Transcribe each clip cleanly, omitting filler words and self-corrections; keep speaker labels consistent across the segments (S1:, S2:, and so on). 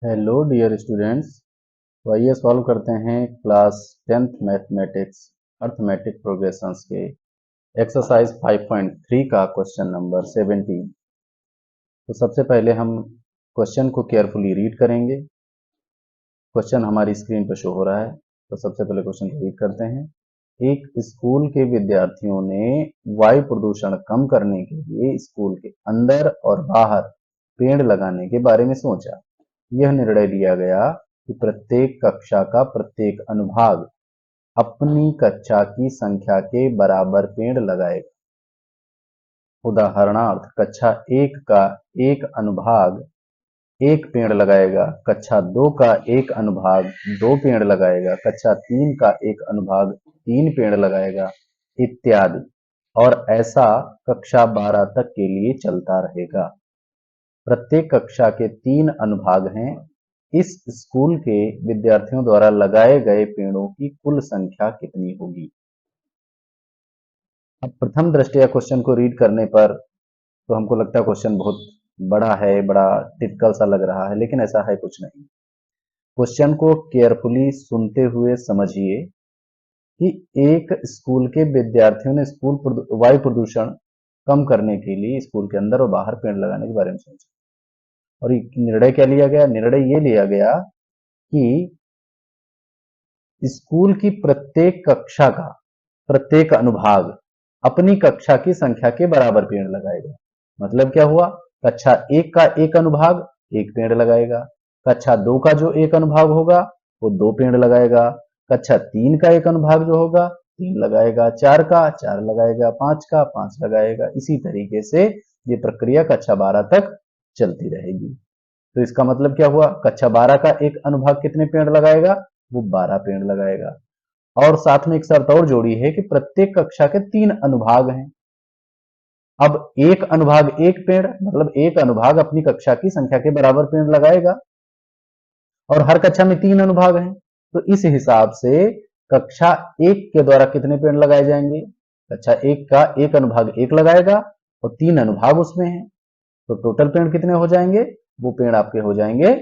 S1: Hello dear students. तो आइए solve करते हैं class 10th mathematics arithmetic progressions के एक्सरसाइज 5.3 का क्वेश्चन नंबर 17। तो सबसे पहले हम क्वेश्चन को केयरफुली रीड करेंगे। क्वेश्चन हमारी स्क्रीन पर शो हो रहा है। तो सबसे पहले क्वेश्चन को रीड करते हैं। एक स्कूल के विद्यार्थियों ने वायु प्रदूषण कम करने के लिए स्कूल के अंदर और बाहर पेड़ लगाने के बारे में सोचा। यह निर्णय लिया गया कि प्रत्येक कक्षा का प्रत्येक अनुभाग अपनी कक्षा की संख्या के बराबर पेड़ लगाएगा। उदाहरणार्थ कक्षा 1 का एक अनुभाग एक पेड़ लगाएगा, कक्षा 2 का एक अनुभाग 2 पेड़ लगाएगा, कक्षा 3 का एक अनुभाग 3 पेड़ लगाएगा, इत्यादि। और ऐसा कक्षा 12 तक के लिए चलता रहेगा। प्रत्येक कक्षा के 3 अनुभाग हैं। इस स्कूल के विद्यार्थियों द्वारा लगाए गए पेड़ों की कुल संख्या कितनी होगी। अब प्रथम दृष्टया क्वेश्चन को रीड करने पर तो हमको लगता है क्वेश्चन बहुत बड़ा है, बड़ा टिपिकल सा लग रहा है, लेकिन ऐसा है कुछ नहीं। क्वेश्चन को केयरफुली सुनते हुए समझिए कि एक स्कूल के विद्यार्थियों ने वायु प्रदूषण कम करने के लिए स्कूल के अंदर और बाहर पेड़ लगाने के बारे में सोचा। और निर्णय क्या लिया गया? निर्णय ये लिया गया कि स्कूल की प्रत्येक कक्षा का प्रत्येक अनुभाग अपनी कक्षा की संख्या के बराबर पेड़ लगाएगा। मतलब क्या हुआ? कक्षा 1 का एक अनुभाग एक पेड़ लगाएगा, कक्षा 2 का जो एक अनुभाग होगा वो 2 पेड़ लगाएगा, कक्षा 3 का एक अनुभाग जो होगा 3 लगाएगा, 4 का 4 लगाएगा, 5 का 5 लगाएगा। इसी तरीके से ये प्रक्रिया कक्षा 12 तक चलती रहेगी। तो इसका मतलब क्या हुआ? कक्षा 12 का एक अनुभाग कितने पेड़ लगाएगा? वो 12 पेड़ लगाएगा। और साथ में एक शर्त और जोड़ी है कि प्रत्येक कक्षा के 3 अनुभाग हैं। अब एक अनुभाग एक पेड़, मतलब एक अनुभाग अपनी कक्षा की संख्या के बराबर पेड़ लगाएगा और हर कक्षा में 3 अनुभाग हैं। तो इस हिसाब से कक्षा 1 के द्वारा कितने पेड़ लगाए जाएंगे? कक्षा 1 का एक अनुभाग एक लगाएगा और 3 अनुभाग उसमें हैं। तो टोटल पेड़ कितने हो जाएंगे? वो पेड़ आपके हो जाएंगे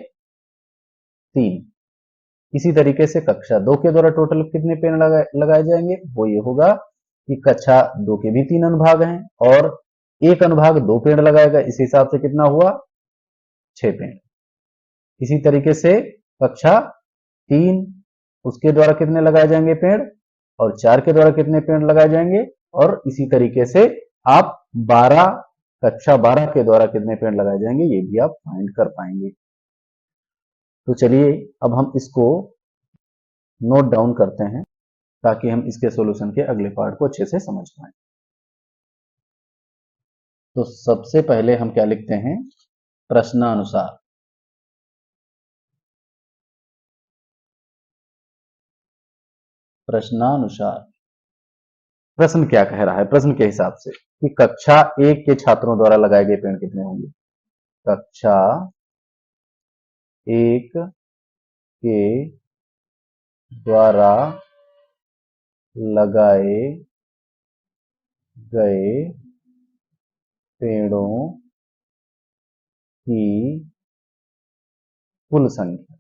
S1: 3। इसी तरीके से कक्षा 2 के द्वारा टोटल कितने पेड़ लगाए जाएंगे? वो ये होगा कि कक्षा 2 के भी 3 अनुभाग हैं और एक अनुभाग 2 पेड़ लगाएगा। इस हिसाब से कितना हुआ? 6 पेड़। इसी तरीके से कक्षा 3 उसके द्वारा कितने लगाए जाएंगे पेड़, और 4 के द्वारा कितने पेड़ लगाए जाएंगे, और इसी तरीके से आप 12 कक्षा 12 के द्वारा कितने पेड़ लगाए जाएंगे ये भी आप फाइंड कर पाएंगे। तो चलिए अब हम इसको नोट डाउन करते हैं ताकि हम इसके सॉल्यूशन के अगले पार्ट को अच्छे से समझ पाएं। तो सबसे पहले हम क्या लिखते हैं? प्रश्नानुसार। प्रश्नानुसार प्रश्न क्या कह रहा है? प्रश्न के हिसाब से कि कक्षा 1 के छात्रों द्वारा लगाए गए पेड़ कितने होंगे। कक्षा 1 के द्वारा लगाए गए पेड़ों की कुल संख्या।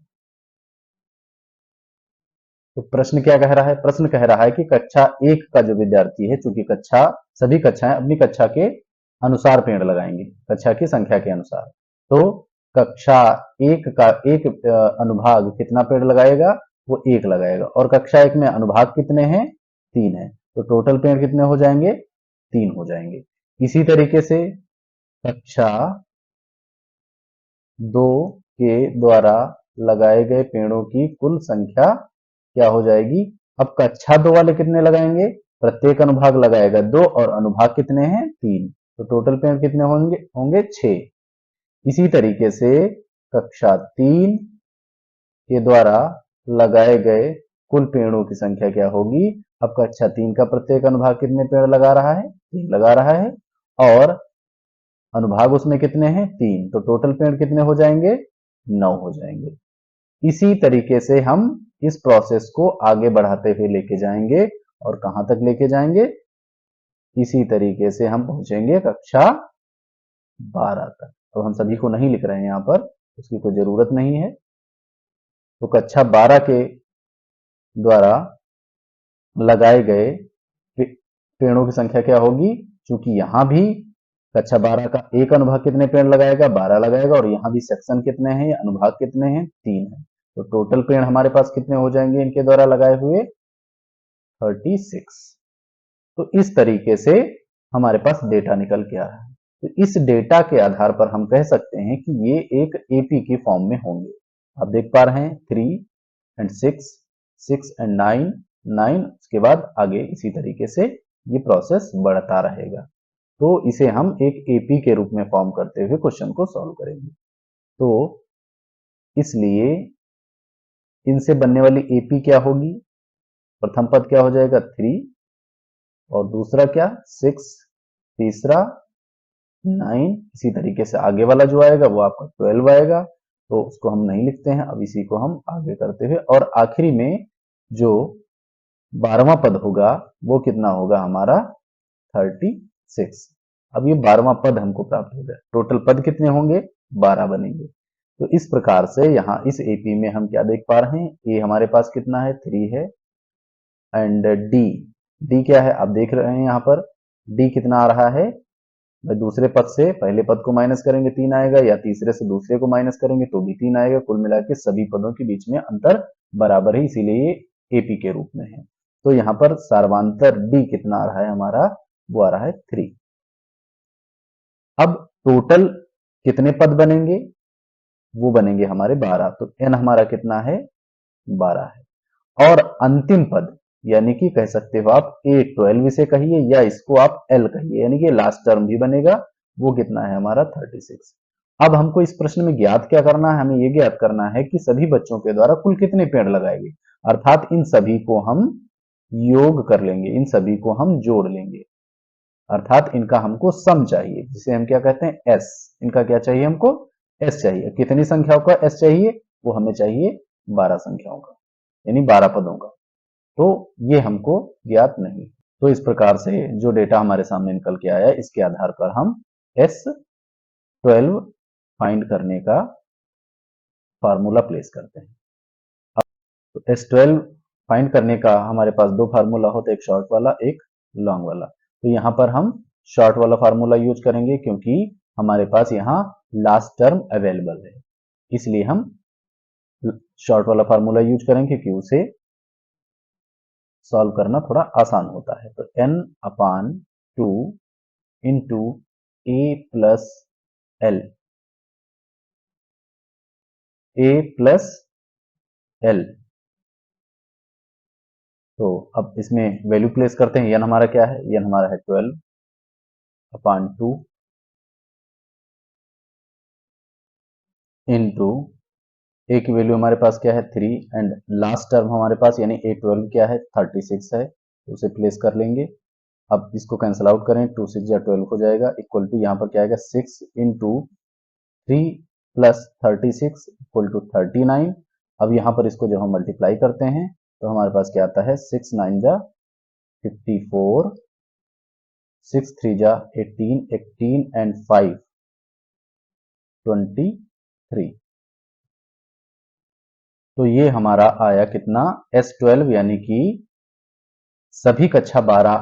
S1: तो प्रश्न क्या कह रहा है? प्रश्न कह रहा है कि कक्षा 1 का जो विद्यार्थी है, चूंकि कक्षा सभी कक्षाएं अपनी कक्षा के अनुसार पेड़ लगाएंगे, कक्षा की संख्या के अनुसार। तो कक्षा 1 का एक अनुभाग कितना पेड़ लगाएगा? वो 1 लगाएगा। और कक्षा 1 में अनुभाग कितने हैं? 3 है। तो टोटल पेड़ कितने हो जाएंगे? 3 हो जाएंगे। इसी तरीके से कक्षा 2 के द्वारा लगाए गए पेड़ों की कुल संख्या क्या हो जाएगी? अब कक्षा 2 वाले कितने लगाएंगे? प्रत्येक अनुभाग लगाएगा 2 और अनुभाग कितने हैं? 3। तो टोटल पेड़ कितने होंगे 6। इसी तरीके से कक्षा 3 के द्वारा लगाए गए कुल पेड़ों की संख्या क्या होगी? अब कक्षा 3 का प्रत्येक अनुभाग कितने पेड़ लगा रहा है? 3 लगा रहा है और अनुभाग उसमें कितने हैं? 3। तो टोटल पेड़ कितने हो जाएंगे? 9 हो जाएंगे। इसी तरीके से हम इस प्रोसेस को आगे बढ़ाते हुए लेके जाएंगे और कहां तक लेके जाएंगे? इसी तरीके से हम पहुंचेंगे कक्षा 12 तक। तो हम सभी को नहीं लिख रहे हैं यहां पर, उसकी कोई जरूरत नहीं है। तो कक्षा 12 के द्वारा लगाए गए पेड़ों की संख्या क्या होगी, क्योंकि यहां भी कक्षा 12 का एक अनुभाग कितने पेड़ लगाएगा, 12 लगाएगा, और यहाँ भी सेक्शन कितने हैं, अनुभाग कितने हैं, 3 है। तो टोटल पेड़ हमारे पास कितने हो जाएंगे इनके द्वारा लगाए हुए, 36। तो इस तरीके से हमारे पास डेटा निकल के आ रहा है। तो इस डेटा के आधार पर हम कह सकते हैं कि ये एक एपी की फॉर्म में होंगे। आप देख पा रहे हैं 3 एंड 6, 6 एंड 9, 9, उसके बाद आगे इसी तरीके से ये प्रोसेस बढ़ता रहेगा। तो इसे हम एक एपी के रूप में फॉर्म करते हुए क्वेश्चन को सॉल्व करेंगे। तो इसलिए इनसे बनने वाली एपी क्या होगी, प्रथम पद क्या हो जाएगा 3, और दूसरा क्या 6, तीसरा 9, इसी तरीके से आगे वाला जो आएगा वो आपका 12 आएगा। तो उसको हम नहीं लिखते हैं, अब इसी को हम आगे करते हुए, और आखिरी में जो 12वां पद होगा वो कितना होगा हमारा 36। अब ये 12वां पद हमको प्राप्त हो गया। टोटल पद कितने होंगे, 12 बनेंगे। तो इस प्रकार से यहाँ इस एपी में हम क्या देख पा रहे हैं, ए हमारे पास कितना है 3 है, एंड डी क्या है आप देख रहे हैं यहाँ पर, डी कितना आ रहा है, दूसरे पद से पहले पद को माइनस करेंगे 3 आएगा, या तीसरे से दूसरे को माइनस करेंगे तो भी 3 आएगा। कुल मिला के सभी पदों के बीच में अंतर बराबर है, इसीलिए ये एपी के रूप में है। तो यहाँ पर सार्वांतर डी कितना आ रहा है हमारा, वो आ रहा है 3। अब टोटल कितने पद बनेंगे, वो बनेंगे हमारे 12। तो एन हमारा कितना है, 12 है। और अंतिम पद यानी कि कह सकते हो आप A12 इसे कहिए, या इसको आप L कहिए, यानी कि लास्ट टर्म भी बनेगा, वो कितना है हमारा 36। अब हमको इस प्रश्न में ज्ञात क्या करना है, हमें ये ज्ञात करना है कि सभी बच्चों के द्वारा कुल कितने पेड़ लगाएंगे, अर्थात इन सभी को हम योग कर लेंगे, इन सभी को हम जोड़ लेंगे, अर्थात इनका हमको सम चाहिए, जिसे हम क्या कहते हैं एस। इनका क्या चाहिए हमको, एस चाहिए। कितनी संख्याओं का एस चाहिए, वो हमें चाहिए 12 संख्याओं का, यानी 12 पदों का। तो ये हमको ज्ञात नहीं। तो इस प्रकार से जो डेटा हमारे सामने निकल के आया, इसके आधार पर हम S12 फाइंड करने का फार्मूला प्लेस करते हैं। तो S12 फाइंड करने का हमारे पास दो फार्मूला होते हैं, एक शॉर्ट वाला एक लॉन्ग वाला। तो यहाँ पर हम शॉर्ट वाला फार्मूला यूज करेंगे, क्योंकि हमारे पास यहाँ लास्ट टर्म अवेलेबल है, इसलिए हम शॉर्ट वाला फार्मूला यूज करेंगे, क्योंकि उसे सॉल्व करना थोड़ा आसान होता है। तो n/2 into a plus L, a plus L. तो अब इसमें वैल्यू प्लेस करते हैं। n हमारा क्या है, n हमारा है 12/2 इंटू a की वैल्यू हमारे पास क्या है 3, एंड लास्ट टर्म हमारे पास यानी A12 क्या है 36 है, तो उसे प्लेस कर लेंगे। अब इसको कैंसिल आउट करें, 2 6 या 12 हो जाएगा, इक्वल टू यहाँ पर क्या आएगा 6 इंटू 3 प्लस 36 इक्वल टू 39। अब यहाँ पर इसको जब हम मल्टीप्लाई करते हैं तो हमारे पास क्या आता है 6 9 जा 54, 6 3 जा 18, 18 एंड 5 23। तो ये हमारा आया कितना S12, यानी कि सभी कक्षा 12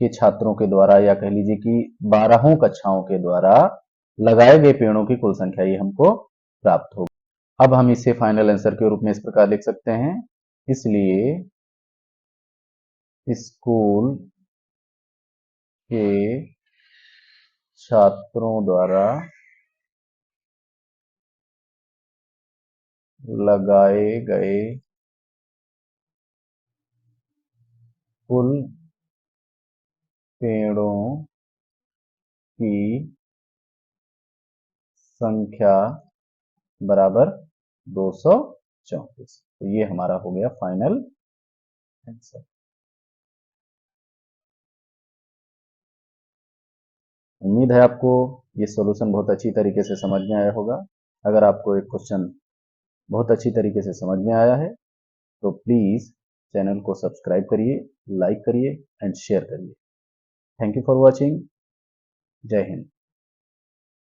S1: के छात्रों के द्वारा, या कह लीजिए कि 12 कक्षाओं के द्वारा लगाए गए पेड़ों की कुल संख्या ये हमको प्राप्त होगी। अब हम इसे फाइनल आंसर के रूप में इस प्रकार लिख सकते हैं, इसलिए स्कूल के छात्रों द्वारा लगाए गए कुल पेड़ों की संख्या बराबर 234। तो ये हमारा हो गया फाइनल आंसर। उम्मीद है आपको ये सॉल्यूशन बहुत अच्छी तरीके से समझ में आया होगा। अगर आपको एक क्वेश्चन बहुत अच्छी तरीके से समझ में आया है तो प्लीज़ चैनल को सब्सक्राइब करिए, लाइक करिए एंड शेयर करिए। Thank you for watching. जय हिंद।